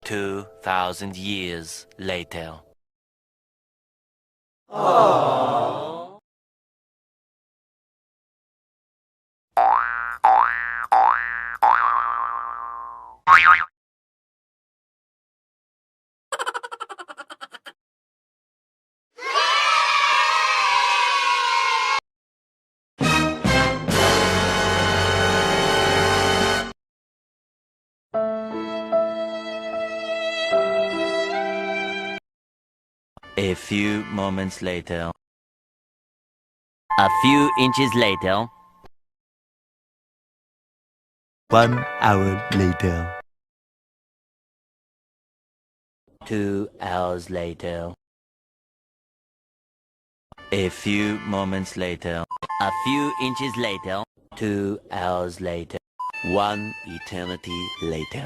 2,000 years later. A few moments later. A few inches later. 1 hour later. 2 hours later. A few moments later. A few inches later. 2 hours later. 1 eternity later.